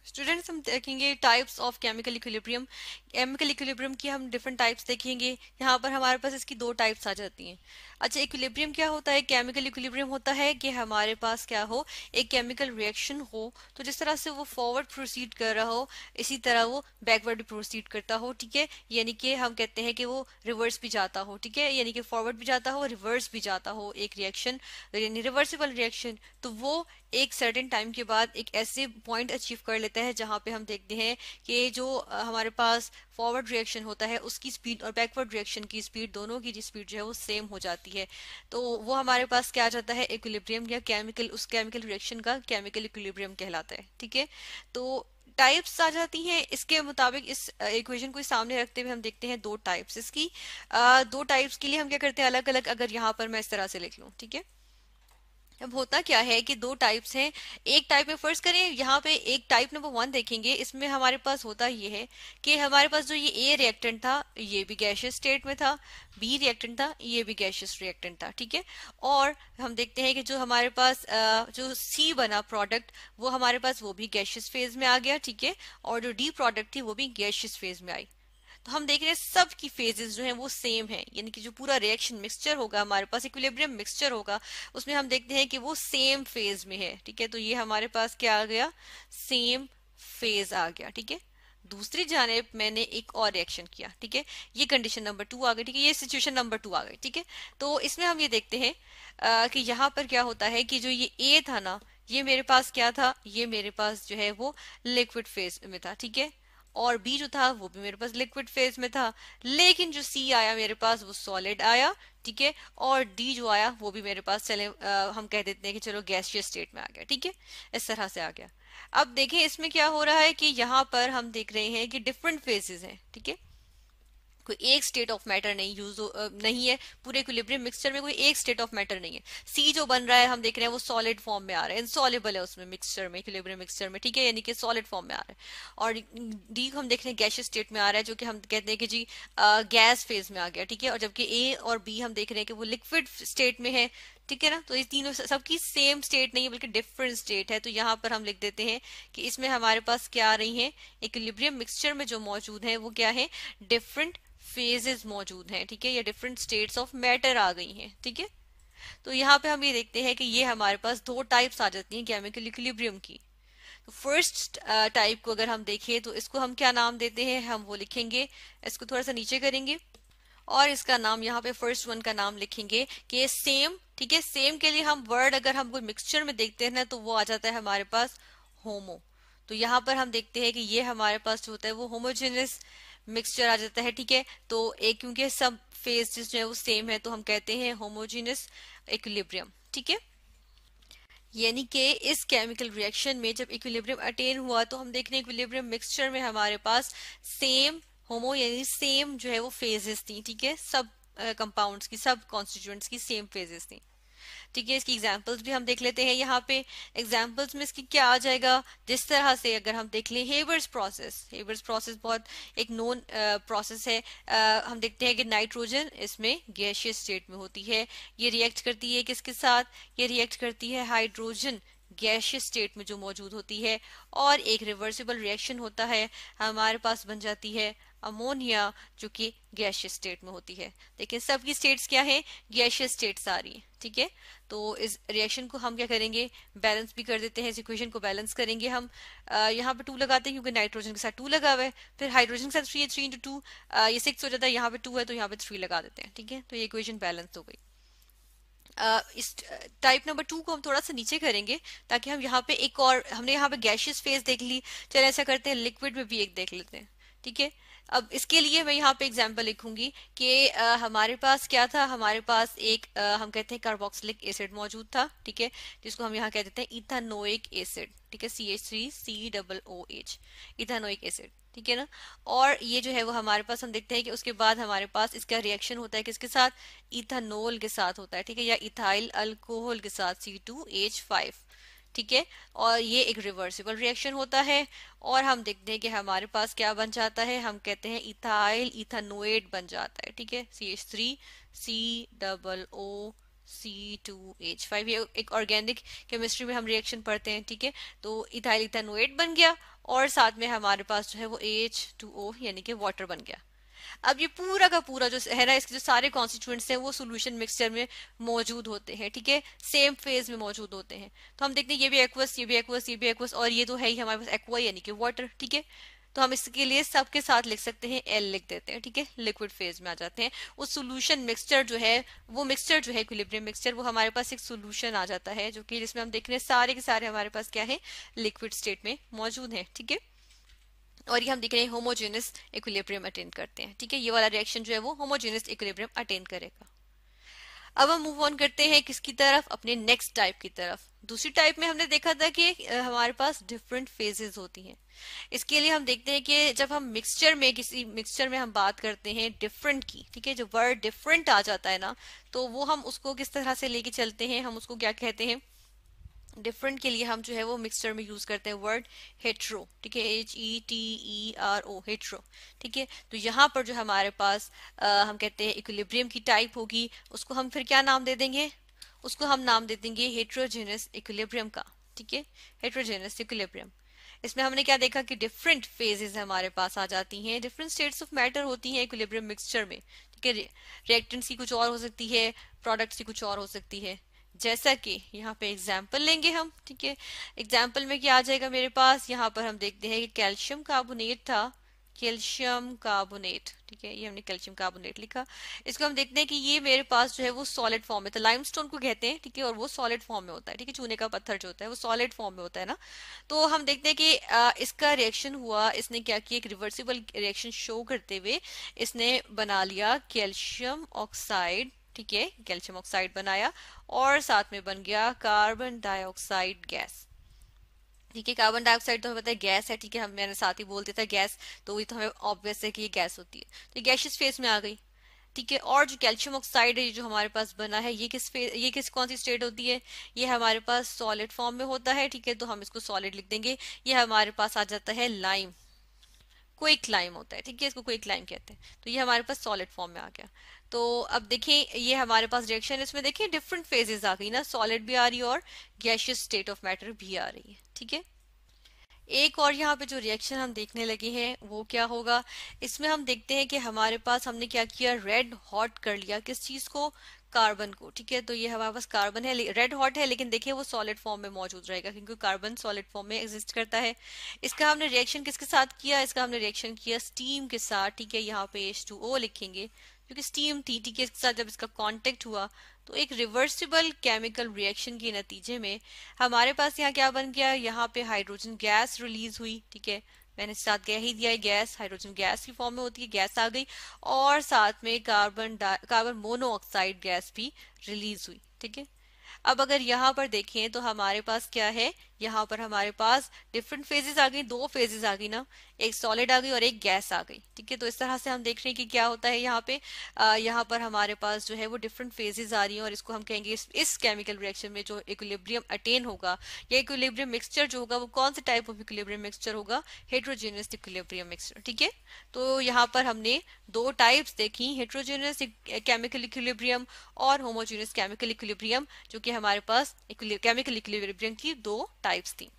Students हम देखेंगे types of chemical equilibrium. Chemical equilibrium की हम डिफरेंट टाइप्स देखेंगे। यहाँ पर हमारे पास इसकी दो टाइप्स आ जाती हैं। अच्छा, इक्विलिब्रियम क्या होता है? केमिकल इक्विलिब्रियम होता है कि हमारे पास क्या हो, एक केमिकल रिएक्शन हो, तो जिस तरह से वो फॉरवर्ड प्रोसीड कर रहा हो इसी तरह वो बैकवर्ड भी प्रोसीड करता हो। ठीक है, यानी कि हम कहते हैं कि वो रिवर्स भी जाता हो। ठीक है, यानी कि फॉरवर्ड भी जाता हो, रिवर्स भी जाता हो एक रिएक्शन, यानी रिवर्सिबल रिएक्शन। तो वो एक सर्टेन टाइम के बाद एक ऐसे पॉइंट अचीव कर लेता है जहां पे हम देखते हैं कि जो हमारे पास फॉरवर्ड रिएक्शन होता है उसकी स्पीड और बैकवर्ड रिएक्शन की स्पीड, दोनों की स्पीड जो है वो सेम हो जाती है। तो वो हमारे पास क्या आ जाता है, इक्विलिब्रियम, या केमिकल, उस केमिकल रिएक्शन का केमिकल इक्विलिब्रियम कहलाता है। ठीक है, तो टाइप्स आ जाती हैं इसके मुताबिक। इस इक्वेशन को सामने रखते हुए हम देखते हैं दो टाइप्स इसकी। दो टाइप्स के लिए हम क्या करते हैं, अलग अलग, अगर यहाँ पर मैं इस तरह से लिख लूँ। ठीक है, अब होता क्या है कि दो टाइप्स हैं। एक टाइप में फर्स्ट करें, यहाँ पे एक टाइप नंबर 1 देखेंगे। इसमें हमारे पास होता ये है कि हमारे पास जो ये ए रिएक्टेंट था ये भी गैसियस स्टेट में था, बी रिएक्टेंट था ये भी गैसियस रिएक्टेंट था। ठीक है, और हम देखते हैं कि जो हमारे पास जो सी बना प्रोडक्ट वो हमारे पास वो भी गैसियस फेज में आ गया। ठीक है, और जो डी प्रोडक्ट थी वो भी गैसियस फेज में आई। तो हम देख रहे हैं सब की फेजेस जो हैं वो सेम है, यानी कि जो पूरा रिएक्शन मिक्सचर होगा हमारे पास, इक्विलिब्रियम मिक्सचर होगा, उसमें हम देखते हैं कि वो सेम फेज में है। ठीक है, तो ये हमारे पास क्या आ गया, सेम फेज आ गया। ठीक है, दूसरी जानेब मैंने एक और रिएक्शन किया। ठीक है, ये कंडीशन नंबर 2 आ गई। ठीक है, ये सिचुएशन नंबर 2 आ गई। ठीक है, तो इसमें हम ये देखते हैं कि यहाँ पर क्या होता है कि जो ये ए था ना, ये मेरे पास क्या था, ये मेरे पास जो है वो लिक्विड फेज में था। ठीक है, और बी जो था वो भी मेरे पास लिक्विड फेज में था, लेकिन जो सी आया मेरे पास वो सॉलिड आया। ठीक है, और डी जो आया वो भी मेरे पास, चले हम कह देते हैं कि चलो गैसियस स्टेट में आ गया। ठीक है, इस तरह से आ गया। अब देखें इसमें क्या हो रहा है कि यहाँ पर हम देख रहे हैं कि डिफरेंट फेजेस हैं। ठीक है, कोई एक स्टेट ऑफ मैटर नहीं नहीं है पूरे इक्विलिब्रियम मिक्सचर में, कोई एक स्टेट ऑफ मैटर नहीं है। सी जो बन रहा है हम देख रहे हैं वो सॉलिड फॉर्म में आ रहा है, इनसॉल्युबल है उसमें मिक्सचर में, इक्विलिब्रियम मिक्सचर में। ठीक है, यानी कि सॉलिड फॉर्म में आ रहा है। और डी हम देख रहे हैं गैसियस स्टेट में आ रहा है, जो कि हम कहते हैं कि जी गैस फेज में आ गया। ठीक है, और जबकि ए और बी हम देख रहे हैं कि वो लिक्विड स्टेट में है। ठीक है ना, तो ये तीनों सबकी सेम स्टेट नहीं है बल्कि डिफरेंट स्टेट है। तो यहाँ पर हम लिख देते हैं कि इसमें हमारे पास क्या आ रही है, इक्विलिब्रियम मिक्सचर में जो मौजूद है वो क्या है, डिफरेंट फेजेस मौजूद हैं। ठीक है, या डिफरेंट स्टेट्स ऑफ मैटर आ गई हैं। ठीक है, तो यहाँ पे हम ये देखते हैं कि ये हमारे पास दो टाइप्स आ जाती हैं केमिकल इक्विलिब्रियम की। तो फर्स्ट टाइप को अगर हम देखें तो इसको हम क्या नाम देते हैं, हम वो लिखेंगे, इसको थोड़ा सा नीचे करेंगे और इसका नाम यहाँ पे फर्स्ट वन का नाम लिखेंगे कि सेम। ठीक है, सेम के लिए हम वर्ड अगर हम कोई मिक्सचर में देखते हैं ना तो वो आ जाता है हमारे पास होमो। तो यहाँ पर हम देखते हैं कि ये हमारे पास जो होता है वो होमोजेनस मिक्सचर आ जाता है। ठीक है, तो एक क्योंकि सब फेजेस जो है वो सेम है तो हम कहते हैं होमोजेनस इक्विलिब्रियम। ठीक है, यानी कि इस केमिकल रिएक्शन में जब इक्विलिब्रियम अटेन हुआ तो हम देख रहे हैं इक्विलिब्रियम मिक्सचर में हमारे पास सेम होमो यानी सेम जो है वो फेजेस थी। ठीक है, सब कंपाउंड्स की, सब कॉन्स्टिट्यूएंट्स की सेम फेजेस थी। ठीक है, इसकी एग्जांपल्स भी हम देख लेते हैं। यहाँ पे एग्जांपल्स में इसकी क्या आ जाएगा, जिस तरह से अगर हम देख लें हेबर्स प्रोसेस, हेबर्स प्रोसेस बहुत एक नोन प्रोसेस है। हम देखते हैं कि नाइट्रोजन इसमें गैसियस स्टेट में होती है, ये रिएक्ट करती है किसके साथ, ये रिएक्ट करती है हाइड्रोजन गैसियस स्टेट में जो मौजूद होती है, और एक रिवर्सिबल रिएक्शन होता है, हमारे पास बन जाती है अमोनिया जो कि गैसियस स्टेट में होती है। देखिए सबकी स्टेट्स क्या है, गैसियस स्टेट्स आ रही है। ठीक है, तो इस रिएक्शन को हम क्या करेंगे, बैलेंस भी कर देते हैं, इस इक्वेशन को बैलेंस करेंगे हम। यहाँ पे 2 लगाते हैं क्योंकि नाइट्रोजन के साथ 2 लगा हुआ है, फिर हाइड्रोजन के साथ 3 है, 3 इंटू 2 ये 6 हो जाता है, यहाँ पे 2 है तो यहाँ पे 3 लगा देते हैं। ठीक है, तो ये इक्वेशन बैलेंस हो गई। इस टाइप नंबर 2 को हम थोड़ा सा नीचे करेंगे ताकि हम यहाँ पे एक और, हमने यहाँ पे गैसियस फेज देख ली, चलो ऐसा करते हैं लिक्विड में भी एक देख लेते हैं। ठीक है, अब इसके लिए मैं यहाँ पे एग्जांपल लिखूंगी कि हमारे पास क्या था, हमारे पास एक हम कहते हैं कार्बोक्सिलिक एसिड मौजूद था। ठीक है, जिसको हम यहाँ कह देते हैं इथानोइक एसिड। ठीक है, CH3COOH, इथानोइक एसिड। ठीक है ना, और ये जो है वो हमारे पास हम देखते हैं कि उसके बाद हमारे पास इसका रिएक्शन होता है किसके साथ, इथानोल के साथ होता है। ठीक है, या इथाइल अल्कोहल के साथ C2H5। ठीक है, और ये एक रिवर्सिबल रिएक्शन होता है, और हम देखते हैं कि हमारे पास क्या बन जाता है, हम कहते हैं इथाइल इथानोएट बन जाता है। ठीक है, CH3COO C2H5, ये एक ऑर्गेनिक केमिस्ट्री में हम रिएक्शन पढ़ते हैं। ठीक है, तो इथाइल इथानोएट बन गया, और साथ में हमारे पास जो है वो H2O यानी कि वाटर बन गया। अब ये पूरा का पूरा जो है ना, इसके जो सारे कॉन्स्टिट्यूएंट्स हैं वो सोल्यूशन मिक्सचर में मौजूद होते हैं, ठीक है, सेम फेज में मौजूद होते हैं। तो हम देखते हैं ये भी एक्वस, ये भी एक्वस, ये भी एक्वस, और ये तो है ही हमारे पास एक्वा यानी कि वाटर, ठीक है। तो हम इसके लिए सबके साथ लिख सकते हैं, एल लिख देते हैं, ठीक है, लिक्विड फेज में आ जाते हैं। उस सोल्यूशन मिक्सचर जो है, वो मिक्सचर जो है इक्विलिब्रियम मिक्सचर, वो हमारे पास एक सोल्यूशन आ जाता है, जो कि जिसमें हम देख रहे हैं सारे के सारे हमारे पास क्या है, लिक्विड स्टेट में मौजूद है, ठीक है। और ये हम देख रहे हैं होमोजेनस इक्विलिब्रियम अटेन करते हैं, ठीक है, ये वाला रिएक्शन जो है वो होमोजेनस इक्विलिब्रियम अटेन करेगा। अब हम मूव ऑन करते हैं किसकी तरफ, अपने नेक्स्ट टाइप की तरफ। दूसरी टाइप में हमने देखा था कि हमारे पास डिफरेंट फेजेस होती हैं। इसके लिए हम देखते हैं कि जब हम मिक्सचर में, किसी मिक्सचर में हम बात करते हैं डिफरेंट की, ठीक है, जो वर्ड डिफरेंट आ जाता है ना, तो वो हम उसको किस तरह से लेके चलते हैं, हम उसको क्या कहते हैं, डिफरेंट के लिए हम जो है वो मिक्सचर में यूज करते हैं वर्ड हेट्रो, ठीक है, HETERO, हेट्रो, ठीक है। तो यहाँ पर जो हमारे पास हम कहते हैं इक्विलिब्रियम की टाइप होगी, उसको हम फिर क्या नाम दे देंगे, उसको हम नाम दे देंगे हेट्रोजेनस इक्विलिब्रियम का, ठीक है, हेट्रोजेनस इक्विलिब्रियम। इसमें हमने क्या देखा कि डिफरेंट फेजेस हमारे पास आ जाती हैं, डिफरेंट स्टेट्स ऑफ मैटर होती हैं इक्विलिब्रियम मिक्सचर में, ठीक है। रिएक्टेंट्स की कुछ और हो सकती है, प्रोडक्ट्स की कुछ और हो सकती है। जैसा कि यहाँ पे एग्जाम्पल लेंगे हम, ठीक है, एग्जाम्पल में क्या आ जाएगा मेरे पास, यहाँ पर हम देखते हैं कि कैल्शियम कार्बोनेट था, कैल्शियम कार्बोनेट, ठीक है, ये हमने कैल्शियम कार्बोनेट लिखा। इसको हम देखते हैं कि ये मेरे पास जो है वो सॉलिड फॉर्म में था, लाइमस्टोन को कहते हैं, ठीक है, और वो सॉलिड फॉर्म में होता है, ठीक है, चूने का पत्थर जो होता है वो सॉलिड फॉर्म में होता है ना। तो हम देखते हैं कि इसका रिएक्शन हुआ, इसने क्या किया, एक रिवर्सिबल रिएक्शन शो करते हुए इसने बना लिया कैल्शियम ऑक्साइड, ठीक है, कैल्शियम ऑक्साइड बनाया, और साथ में बन गया कार्बन डाइऑक्साइड गैस, ठीक है। कार्बन डाइऑक्साइड तो हमें पता है गैस है, ठीक है, हम मैंने साथ ही बोल दिया था गैस, तो ये तो हमें ऑब्वियस है कि ये गैस होती है, तो ये गैसियस फेज में आ गई, ठीक है। और जो कैल्शियम ऑक्साइड है जो हमारे पास बना है, ये किस कौन सी स्टेट होती है, ये हमारे पास सॉलिड फॉर्म में होता है, ठीक है, तो हम इसको सॉलिड लिख देंगे। ये हमारे पास आ जाता है लाइम, क्विक लाइम होता है, ठीक है, इसको क्विक लाइम कहते हैं। तो ये हमारे पास सॉलिड फॉर्म में आ गया। तो अब देखें ये हमारे पास रिएक्शन, इसमें देखिए डिफरेंट फेजेस आ गई ना, सॉलिड भी आ रही है और गैसियस स्टेट ऑफ मैटर भी आ रही है, ठीक है। एक और यहाँ पे जो रिएक्शन हम देखने लगे हैं वो क्या होगा, इसमें हम देखते हैं कि हमारे पास हमने क्या किया, रेड हॉट कर लिया किस चीज को, कार्बन को, ठीक है। तो ये हमारे पास कार्बन है, रेड हॉट है, लेकिन देखिए वो सॉलिड फॉर्म में मौजूद रहेगा क्योंकि कार्बन सॉलिड फॉर्म में एग्जिस्ट करता है। इसका हमने रिएक्शन किसके साथ किया, इसका हमने रिएक्शन किया स्टीम के साथ, ठीक है, यहाँ पे H2O लिखेंगे क्योंकि स्टीम थी, ठीक है, इसके साथ जब इसका कांटेक्ट हुआ तो एक रिवर्सिबल केमिकल रिएक्शन के नतीजे में हमारे पास यहाँ क्या बन गया, यहाँ पे हाइड्रोजन गैस रिलीज हुई, ठीक है, मैंने साथ कह ही दिया है गैस, हाइड्रोजन गैस की फॉर्म में होती है, गैस आ गई, और साथ में कार्बन मोनोऑक्साइड गैस भी रिलीज हुई, ठीक है। अब अगर यहाँ पर देखें तो हमारे पास क्या है, यहाँ पर हमारे पास डिफरेंट फेजेस आ गई, दो फेजेस आ गई ना, एक सॉलिड आ गई और एक गैस आ गई, ठीक है। तो इस तरह से हम देख रहे हैं कि क्या होता है यहाँ पे, यहाँ पर हमारे पास जो है वो डिफरेंट फेजेस आ रही हैं, और इसको हम कहेंगे इस केमिकल रिएक्शन में जो इक्विलिब्रियम अटेन होगा, या इक्विलिब्रियम मिक्सचर जो होगा वो कौन से टाइप ऑफ इक्विलिब्रियम मिक्सचर होगा, हेट्रोजेनियस इक्विलिब्रियम मिक्सचर, ठीक है। तो यहाँ पर हमने दो टाइप्स देखी, हेट्रोजेनियस केमिकल इक्विलिब्रियम और होमोजेनियस केमिकल इक्विलिब्रियम, जो कि हमारे पास केमिकल इक्विलिब्रियम की दो टाइप्स थी।